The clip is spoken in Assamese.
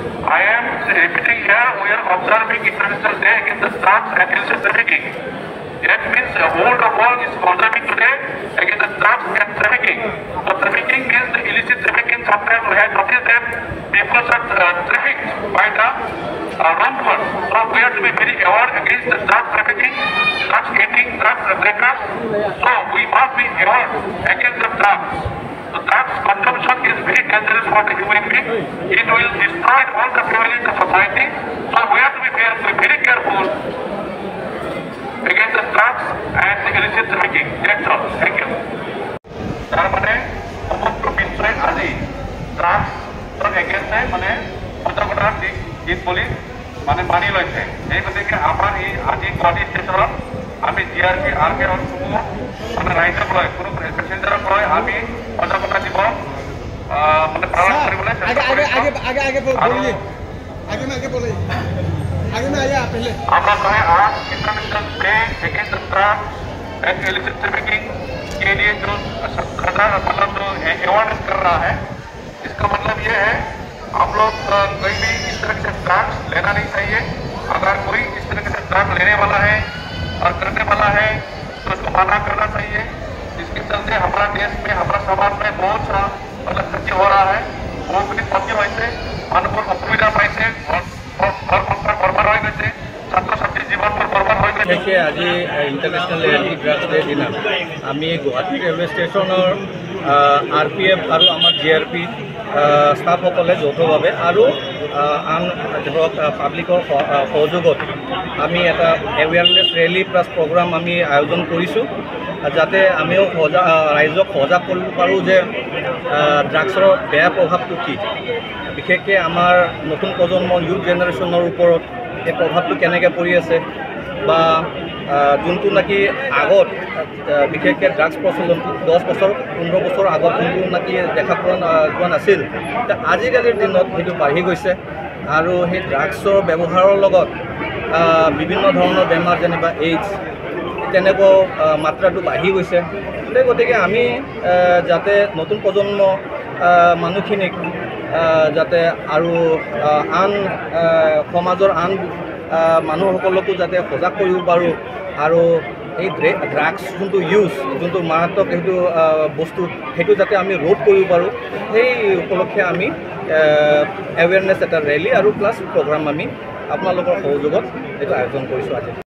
I am repeating here, we are observing International Day against the drugs and illicit trafficking. That means the whole world is observing today against the drugs and trafficking. So trafficking is the illicit trafficking. Sometimes we have noticed that people are trafficked by the wrongdoers. So we have to be very aware against the drug trafficking, drugs eating, drugs breakers. So we must be aware against the drugs. The drugs consumption is very dangerous for the human being. It will destroy all the family in the society. So we have to be very careful against the drugs and the illicit trafficking. That's all. Thank you. তার মানে সমগ্র বিশ্বই আজি ড্ৰাগছৰ এগেইনষ্টে মানে সজাগতাৰ দিন বুলি মানে মানি লৈছে। এই গতিকে আমাৰ এই আজি গুৱাহাটী ষ্টেচনত আমি জিআৰপি আৰপিএফসমূহ মানে ৰাইজক লৈ কোনো পেচেঞ্জাৰক লৈ আমি সজাগতা দিব মানে পালন কৰিবলৈ চেষ্টা কৰিছোঁ। हम लोग जो है आज international day against drugs and illicit trafficking के लिए जो मतलब जो अवेयरनेस कर रहा है, इसका मतलब ये है हम लोग कहीं भी इस तरह से ड्रग्स लेना नहीं चाहिए। अगर कोई इस तरह से ड्रग्स लेने वाला है और करने वाला है तो उसको मना करना चाहिए। इसके चलते हमारा देश में हमारा समाज में बहुत सा मतलब क्षति हो रहा है। वो भी क्षति वैसे अनुकूल असुविधा पाइसे আজি ইণ্টাৰনেশ্যনেল এণ্টি ড্ৰাগছ ডে দিনা আমি গুৱাহাটী ৰেলৱে ষ্টেচনৰ আৰপিএফ আৰু আমাৰ জিআৰপি ষ্টাফসকলে যৌথভাৱে আৰু আন ধৰক পাব্লিকৰ সহযোগত আমি এটা এৱেৰনেছ ৰেলী প্লাছ প্ৰগ্ৰাম আমি আয়োজন কৰিছোঁ, যাতে আমিও ৰাইজক সজাগ কৰিব পাৰোঁ যে ড্ৰাগছৰ বেয়া প্ৰভাৱটো কি, বিশেষকৈ আমাৰ নতুন প্ৰজন্ম ইউথ জেনেৰেশ্যনৰ ওপৰত এই প্ৰভাৱটো কেনেকৈ পৰি আছে বা যোনটো নাকি আগত বিশেষকৈ ড্ৰাগছ প্ৰচলনটো 10 বছৰ 15 বছৰ আগত যোনটো নাকি দেখা পোৱা নাছিল, আজিকালিৰ দিনত সেইটো বাঢ়ি গৈছে আৰু সেই ড্ৰাগছৰ ব্যৱহাৰৰ লগত বিভিন্ন ধৰণৰ বেমাৰ যেনিবা এইডছ তেনেকুৱা মাত্ৰাটো বাঢ়ি গৈছে। গতিকে আমি যাতে নতুন প্ৰজন্ম মানুহখিনিক যাতে আৰু আন সমাজৰ আন মানুহসকলকো যাতে সজাগ কৰিব পাৰোঁ আৰু এই ড্ৰাগছ যোনটো ইউজ যোনটো মাৰাত্মক সেইটো বস্তু সেইটো যাতে আমি ৰোধ কৰিব পাৰোঁ, সেই উপলক্ষে আমি এৱেৰনেছ এটা ৰেলী আৰু প্লাছ প্ৰগ্ৰাম আমি আপোনালোকৰ সহযোগত এইটো আয়োজন কৰিছোঁ আজি।